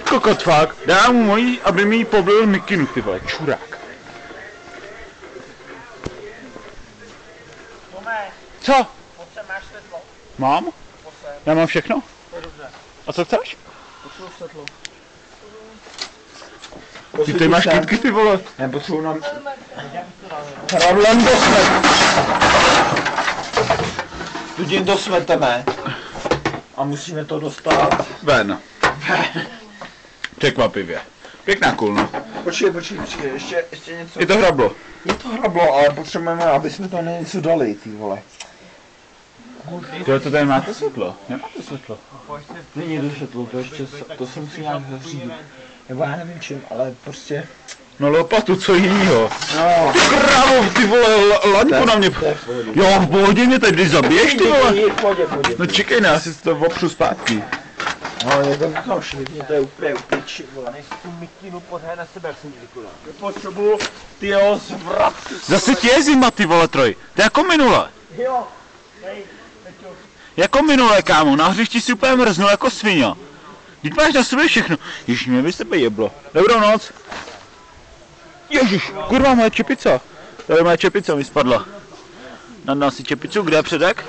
Kokot fakt, dám mu mojí, aby mi ji poblil mikinu, ty vole, čurák. Co? Máš světlo? Mám? Já mám všechno? A co chceš? Potřebuji světlo. Ty tady máš kytky, ty vole. Já potřebuji nám... Hradlem do smet. Tudím to smeteme. A musíme to dostat... Ven. Překvapivě. Pěkná kulna. Počkej, ještě něco. Je to hrablo. Je to hrablo, ale potřebujeme, aby jsme to něco dali, ty vole. To tady máte světlo? Nemáte světlo. Není to světlo, to se musí nějak zařídit. Nebo já nevím čím, ale prostě... No lopatu, co jinýho? No. Ty krávo, ty vole, laňku na mě. Jo, v pohodě mě tady zabiješ, ty vole. Pojď. No čekej, já si to opřu zpátky. No, je to vykašli, mě to je úplně upiči, vole. Než tu mikinu pořád na sebe, jak jsem říkal. Potřebuju, tyjo, zvrat. Zase ti je zima, ty vole, troj. To je jako minule. Jo, Jako minule, kámo, na hřišti si úplně mrznul jako svině. Teď máš na sobě všechno. Ježiš, mě by se jeblo. Dobrou noc. Ježiš, kurva, moje čepice. Tady moje čepice mi spadla. Nadal si čepicu, kde je předek?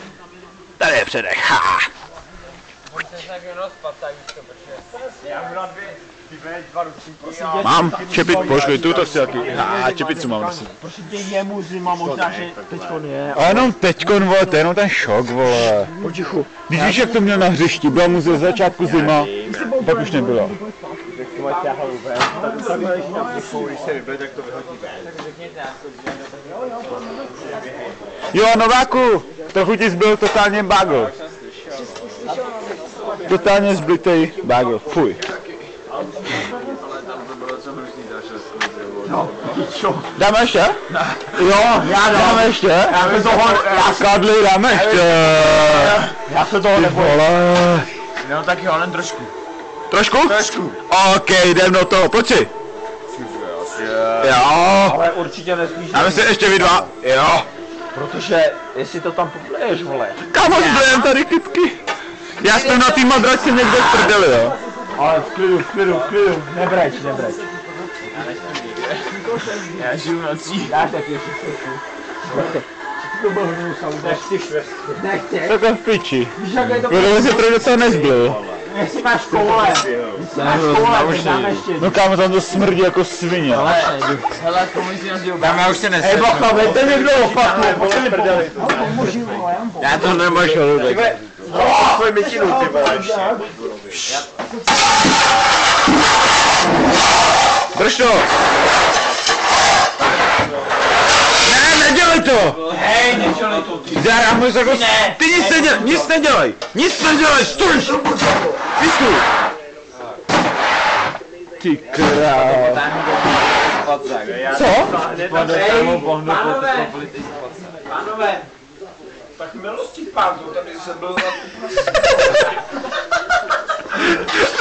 Tady je předek, ha! Mám čepit, počkej, tu chci taky. Ha, čepicu mám asi. Prosím tě, jemu zima, možná, že teďkon je. A jenom teďkon, vole, to je jenom ten šok, vole. Potichu. Když víš, jak to měl na hřišti, byla mu ze začátku zima, pak už nebyla. Jo, Nováku, trochu ti zbyl totálně bagl. Totálně zblitej bagl, fuj. No, čo? Dáme ještě? Jo, já dáme ještě? Já kadli, dáme ještě. Já se toho nebojím. No tak jo, jen trošku. Trošku? Trošku. OK, jdem do toho, pojď si. Jo. Ale určitě nesmíš. Dáme si ještě vy dva. Jo. Protože, jestli to tam popleješ, vole. Kámo, zblejem tady kytky. Já jsem na tým madraci někde v prdeli, jo. Ale v klidu, nebreč. Já žiju nocí. Já taky Nechci. Takhle v piči. Víš, jak je to Kdo se to docela nezbyl. Jestli máš koule, dáme ještě. No kámo, tam to smrdí jako svině. Hele, komunisty nás dělou. Dáme, už se nesvětlo. Hej, bacha, vejte někdo lopatu, pojďte prdeli. Já to nemáš hodek. Tvoj mikinu, ty vole, ještě. Drž to! Ne, nedělej to! Hej, nedělej to, ty. Zárám můj jako... Ty nic nedělej! Nic nedělej, stůj! Ty stůj! Ty krávo. Co? Pánové, tak milosti pánů, tady se byl za...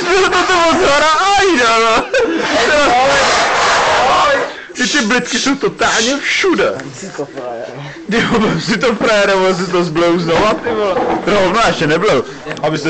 Bylo to moc hora, ajda, no! Ty blitky jsou totálně všude. Ty si to frajere, si to zblou znova, ty vole. Rovno, ještě neblou. Abyste si